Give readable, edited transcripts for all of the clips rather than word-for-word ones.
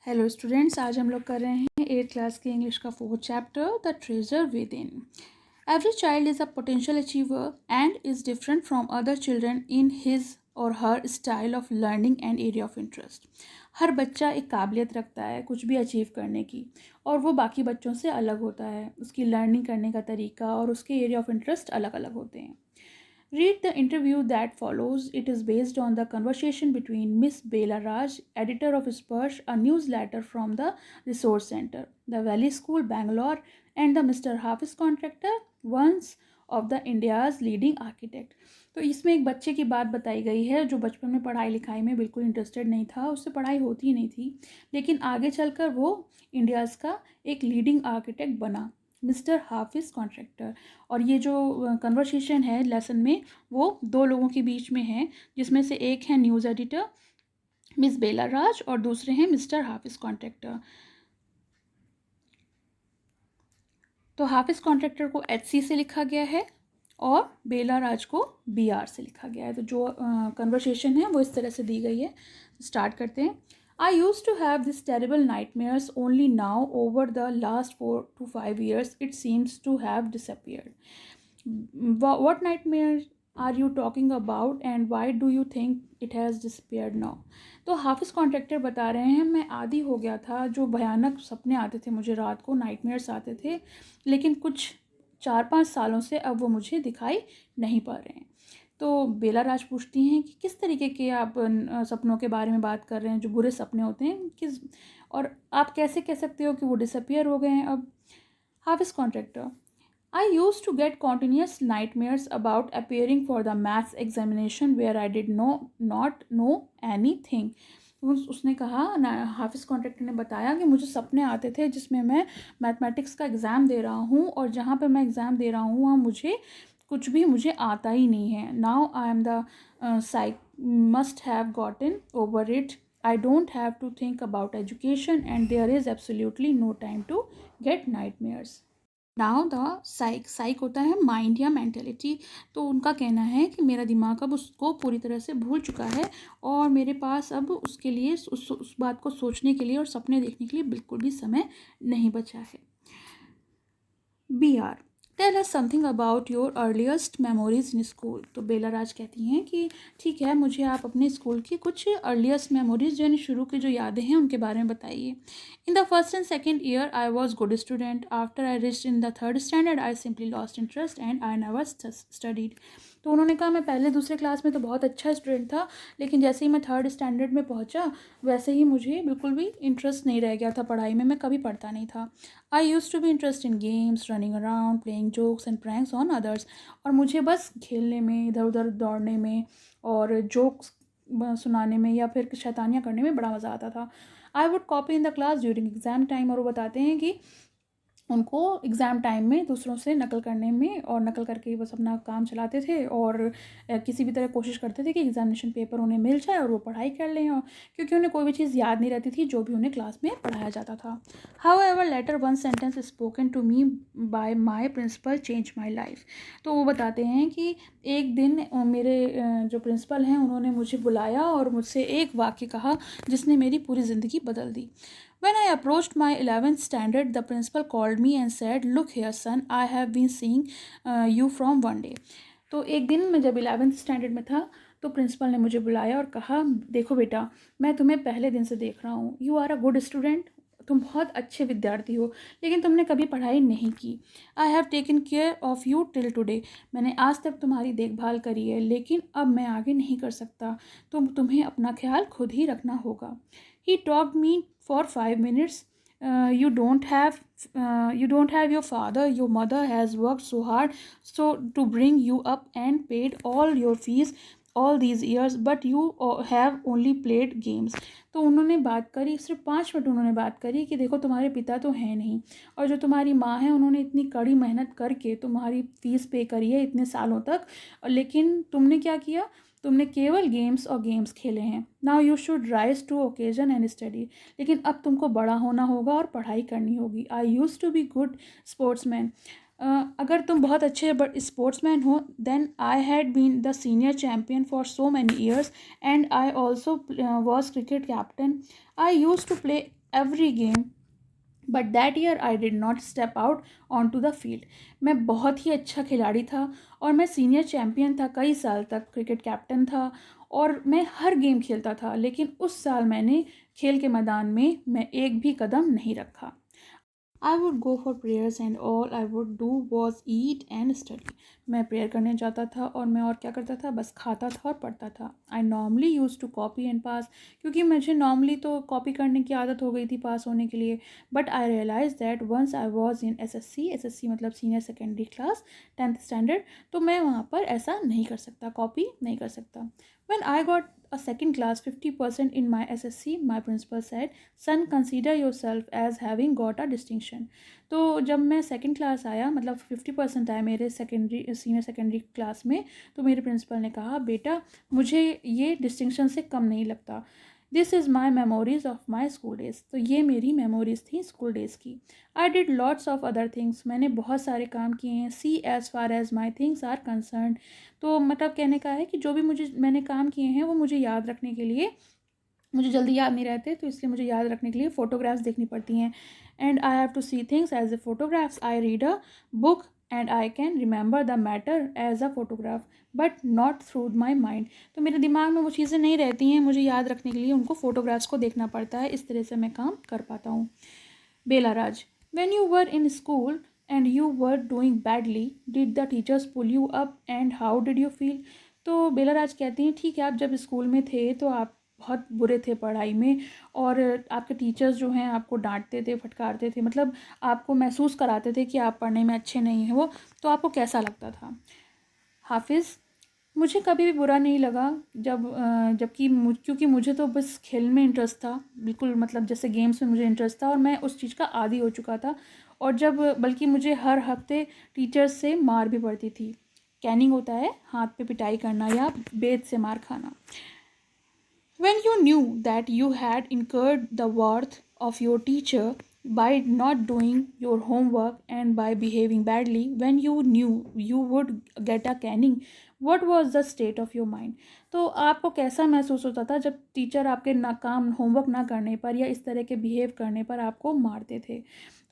Hello students, आज हम लोग कर रहे हैं 8th क्लास की इंग्लिश का 4th chapter the treasure within इन। Every child is a potential achiever and is different from other children in his or her style of learning and area of interest. हर बच्चा एक काबिलियत रखता है कुछ भी अचीव करने की, और वो बाकी बच्चों से अलग होता है। उसकी लर्निंग करने का तरीका और उसके एरिया ऑफ इंटरेस्ट अलग अलग होते हैं। Read the interview that follows. It is based on the conversation between Miss Bela Raj, editor of Sparsh, a newsletter from the Resource Center, the Valley School, Bangalore, and the Mr. Hafiz contractor, once of the India's leading architect. तो इसमें एक बच्चे की बात बताई गई है जो बचपन में पढ़ाई लिखाई में बिल्कुल इंटरेस्टेड नहीं था, उससे पढ़ाई होती ही नहीं थी, लेकिन आगे चलकर वो इंडियाज़ का एक लीडिंग आर्किटेक्ट बना, मिस्टर हाफिज़ कॉन्ट्रैक्टर। और ये जो कन्वर्सेशन है लेसन में वो दो लोगों के बीच में है, जिसमें से एक है न्यूज़ एडिटर मिस बेला राज और दूसरे हैं मिस्टर हाफिज़ कॉन्ट्रैक्टर। तो हाफिज़ कॉन्ट्रैक्टर को HC से लिखा गया है और बेला राज को BR से लिखा गया है। तो जो कन्वर्सेशन है वो इस तरह से दी गई है। स्टार्ट करते हैं। I used to have these terrible nightmares, only now over the last 4 to 5 years it seems to have disappeared. What nightmare are you talking about and why do you think it has disappeared now? तो हाफिज़ contractor बता रहे हैं, मैं आदी हो गया था, जो भयानक सपने आते थे मुझे रात को, नाइटमेयर्स आते थे, लेकिन कुछ 4-5 सालों से अब वो मुझे दिखाई नहीं पड़ रहे हैं। तो बेला राज पूछती हैं कि किस तरीके के आप सपनों के बारे में बात कर रहे हैं, जो बुरे सपने होते हैं किस, और आप कैसे कह सकते हो कि वो डिसअपियर हो गए हैं अब? हाफिज़ contractor: I used to get continuous nightmares about appearing for the maths examination where I did not know anything. उसने कहा ना, हाफिज़ कॉन्ट्रैक्टर ने बताया कि मुझे सपने आते थे जिसमें मैं मैथमेटिक्स का एग्ज़ाम दे रहा हूँ, और जहाँ पर मैं एग्ज़ाम दे रहा हूँ वहाँ मुझे आता ही नहीं है। Now I am the psyche must have gotten over it. I don't have to think about education and there is absolutely no time to get nightmares. Now the psyche होता है माइंड या मैंटेलिटी। तो उनका कहना है कि मेरा दिमाग अब उसको पूरी तरह से भूल चुका है और मेरे पास अब उसके लिए उस बात को सोचने के लिए और सपने देखने के लिए बिल्कुल भी समय नहीं बचा है। BR: tell us something about your earliest memories in school. तो बेला राज कहती हैं कि ठीक है, मुझे आप अपने स्कूल की कुछ अर्लीस्ट मेमोरीज, यानी शुरू की जो यादें हैं, उनके बारे में बताइए। In the first and second year I was good student. After I reached in the third standard I simply lost interest and I never studied. तो उन्होंने कहा, मैं पहले दूसरे क्लास में तो बहुत अच्छा स्टूडेंट था, लेकिन जैसे ही मैं थर्ड स्टैंडर्ड में पहुंचा वैसे ही मुझे बिल्कुल भी इंटरेस्ट नहीं रह गया था पढ़ाई में, मैं कभी पढ़ता नहीं था। I use to be interest in games, running around, playing jokes and pranks on others. और मुझे बस खेलने में, इधर उधर दौड़ने में और जोक्स सुनाने में या फिर शैतानियाँ करने में बड़ा मज़ा आता था। I would copy in the class during exam time. और वो बताते हैं कि उनको एग्ज़ाम टाइम में दूसरों से नकल करने में, और नकल करके ही बस अपना काम चलाते थे, और किसी भी तरह कोशिश करते थे कि एग्ज़ामिनेशन पेपर उन्हें मिल जाए और वो पढ़ाई कर लें, और क्योंकि उन्हें कोई भी चीज़ याद नहीं रहती थी जो भी उन्हें क्लास में पढ़ाया जाता था। However later one sentence spoken to me by my principal change my life. तो वो बताते हैं कि एक दिन मेरे जो प्रिंसिपल हैं उन्होंने मुझे बुलाया और मुझसे एक वाक्य कहा जिसने मेरी पूरी ज़िंदगी बदल दी। When I approached my 11th standard, the principal called me and said, "Look here, son, I have been seeing you from one day." तो एक दिन मैं जब 11th स्टैंडर्ड में था तो प्रिंसिपल ने मुझे बुलाया और कहा, देखो बेटा, मैं तुम्हें पहले दिन से देख रहा हूँ। You are a good student, तुम बहुत अच्छे विद्यार्थी हो, लेकिन तुमने कभी पढ़ाई नहीं की। I have taken care of you till today. मैंने आज तक तुम्हारी देखभाल करी है, लेकिन अब मैं आगे नहीं कर सकता, तो तुम्हें अपना ख्याल खुद ही रखना होगा। He talked me for 5 minutes. You don't have your father. Your mother has worked so hard to bring you up and paid all your fees all these years, but you have only played games. तो उन्होंने बात करी, सिर्फ 5 minute उन्होंने बात करी कि देखो, तुम्हारे पिता तो हैं नहीं, और जो तुम्हारी माँ है उन्होंने इतनी कड़ी मेहनत करके तुम्हारी फ़ीस पे करी है इतने सालों तक, लेकिन तुमने क्या किया, तुमने केवल गेम्स खेले हैं। Now you should rise to occasion and study. लेकिन अब तुमको बड़ा होना होगा और पढ़ाई करनी होगी। I use to be good sportsman. अगर तुम बहुत अच्छे स्पोर्ट्समैन हो, then I had been the senior champion for so many years and I also was cricket captain. I use to play every game, but that year I did not step out on to the field. मैं बहुत ही अच्छा खिलाड़ी था और मैं senior champion था, कई साल तक क्रिकेट कैप्टन था और मैं हर गेम खेलता था, लेकिन उस साल मैंने खेल के मैदान में मैं एक भी कदम नहीं रखा। I would go for prayers and all I would do was eat and study. मैं प्रेयर करने जाता था और मैं और क्या करता था, बस खाता था और पढ़ता था। I normally use to copy and pass, क्योंकि मुझे नॉर्मली तो कॉपी करने की आदत हो गई थी पास होने के लिए। But I realize that once I was in S S C मतलब senior secondary class, 10th standard, तो मैं वहाँ पर ऐसा नहीं कर सकता, कॉपी नहीं कर सकता। When I got a second class 50% in my SSC, my principal said, "Son, consider yourself as having got a distinction." तो जब मैं सेकंड क्लास आया, मतलब 50% आया मेरे सीनियर सेकेंडरी क्लास में, तो मेरे प्रिंसिपल ने कहा, बेटा मुझे ये डिस्टिंक्शन से कम नहीं लगता। This is my memories of my school days. तो ये मेरी मेमोरीज़ थी स्कूल डेज़ की। I did lots of other things, मैंने बहुत सारे काम किए हैं। So as far as my things are concern, तो मतलब कहने का है कि जो भी मैंने काम किए हैं वो मुझे याद रखने के लिए, मुझे जल्दी याद नहीं रहते, तो इसलिए मुझे याद रखने के लिए फ़ोटोग्राफ्स देखनी पड़ती हैं। And I have to see things as a photographs. I read a book and I can remember the matter as a photograph but not through my mind. तो मेरे दिमाग में वो चीज़ें नहीं रहती हैं, मुझे याद रखने के लिए उनको फ़ोटोग्राफ्स को देखना पड़ता है, इस तरह से मैं काम कर पाता हूँ। बेलाराज, when you were in school and you were doing badly, did the teachers pull you up and how did you feel? तो बेलाराज कहती हैं, ठीक है, आप जब स्कूल में थे तो आप बहुत बुरे थे पढ़ाई में और आपके टीचर्स जो हैं आपको डांटते थे, फटकारते थे, मतलब आपको महसूस कराते थे कि आप पढ़ने में अच्छे नहीं हैं, वो तो आपको कैसा लगता था? हाफिज़, मुझे कभी भी बुरा नहीं लगा क्योंकि मुझे तो बस खेल में इंटरेस्ट था, बिल्कुल मतलब जैसे गेम्स में मुझे इंटरेस्ट था और मैं उस चीज़ का आदी हो चुका था। और जब बल्कि मुझे हर हफ्ते टीचर्स से मार भी पड़ती थी। कैनिंग होता है हाथ पे पिटाई करना या बेत से मार खाना। When you knew that you had incurred the wrath of your teacher by not doing your homework and by behaving badly, when you knew you would get a caning, what was the state of your mind? तो आपको कैसा महसूस होता था जब teacher आपके नाकाम homework ना करने पर या इस तरह के बिहेव करने पर आपको मारते थे,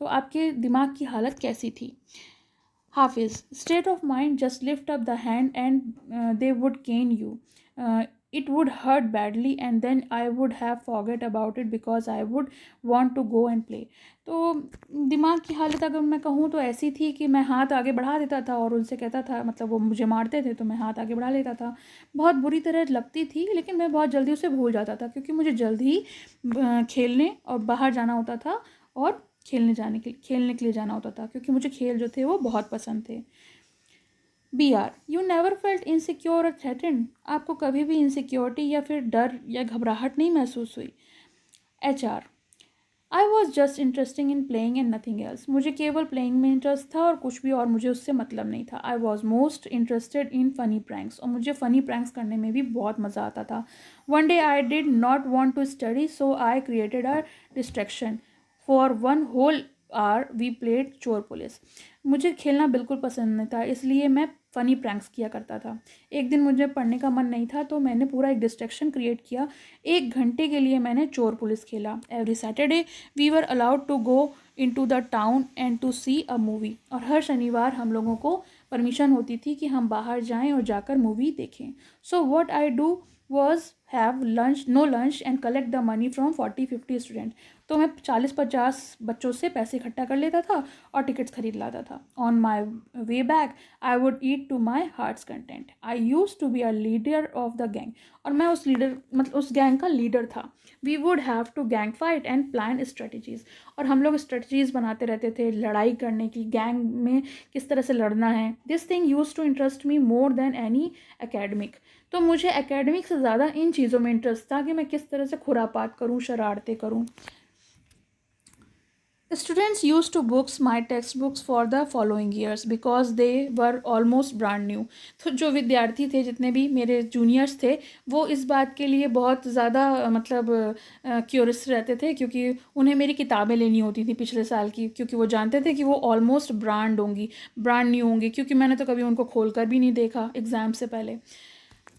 तो आपके दिमाग की हालत कैसी थी? Hafiz, state of mind, just lift up the hand and they would cane you. It would hurt badly and then I would have forget about it because I would want to go and play. तो दिमाग की हालत अगर मैं कहूँ तो ऐसी थी कि मैं हाथ आगे बढ़ा देता था और उनसे कहता था, मतलब वो मुझे मारते थे तो मैं हाथ आगे बढ़ा लेता था। बहुत बुरी तरह लगती थी, लेकिन मैं बहुत जल्दी उसे भूल जाता था क्योंकि मुझे जल्दी ही खेलने और बाहर जाना होता था और खेलने के लिए जाना होता था, क्योंकि मुझे खेल जो थे वो बहुत पसंद थे। B R, you never felt insecure और थ्रेटेंड, आपको कभी भी इनसिक्योरिटी या फिर डर या घबराहट नहीं महसूस हुई? H R, I was just interesting in playing and nothing else, मुझे केवल प्लेइंग में इंटरेस्ट था और कुछ भी और मुझे उससे मतलब नहीं था। I was most interested in funny pranks, और मुझे फ़नी प्रैंक्स करने में भी बहुत मज़ा आता था। One day I did not want to study so I created a distraction for 1 whole hour we played चोर पुलिस। मुझे खेलना बिल्कुल पसंद नहीं था, इसलिए मैं फ़नी प्रैंक्स किया करता था। एक दिन मुझे पढ़ने का मन नहीं था तो मैंने पूरा एक डिस्ट्रैक्शन क्रिएट किया। 1 घंटे के लिए मैंने चोर पुलिस खेला। Every Saturday we were allowed to go into the town and to see a movie, और हर शनिवार हम लोगों को परमिशन होती थी कि हम बाहर जाएं और जाकर मूवी देखें। So what I do was have lunch no lunch and collect the money from 40-50 student. तो मैं 40-50 बच्चों से पैसे इकट्ठा कर लेता था और टिकट्स खरीद लाता था। On my way back I would eat to my heart's content. I use to be a leader of the gang, और मैं उस गैंग का लीडर था। We would have to gang fight and plan strategies, और हम लोग strategies बनाते रहते थे लड़ाई करने की, गैंग में किस तरह से लड़ना है। This thing use to interest me more than any academic, तो मुझे एकेडमिक से ज़्यादा इन चीज़ों में इंटरेस्ट था कि मैं किस तरह से खुरापात करूँ, शरारतें करूँ। Students use to books my text books for the following years because they were almost brand new. तो जो विद्यार्थी थे, जितने भी मेरे जूनियर्स थे, वो इस बात के लिए बहुत ज़्यादा मतलब क्यूरियस रहते थे, क्योंकि उन्हें मेरी किताबें लेनी होती थी पिछले साल की, क्योंकि वो जानते थे कि वो ऑलमोस्ट ब्रांड न्यू होंगी, क्योंकि मैंने तो कभी उनको खोल कर भी नहीं देखा एग्ज़ाम से पहले।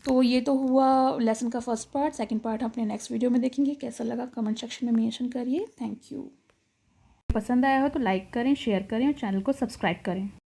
तो ये तो हुआ लेसन का फर्स्ट पार्ट। सेकंड पार्ट अपने नेक्स्ट वीडियो में देखेंगे। कैसा लगा कमेंट सेक्शन में मेंशन करिए। Thank you. पसंद आया हो तो लाइक करें, शेयर करें और चैनल को सब्सक्राइब करें।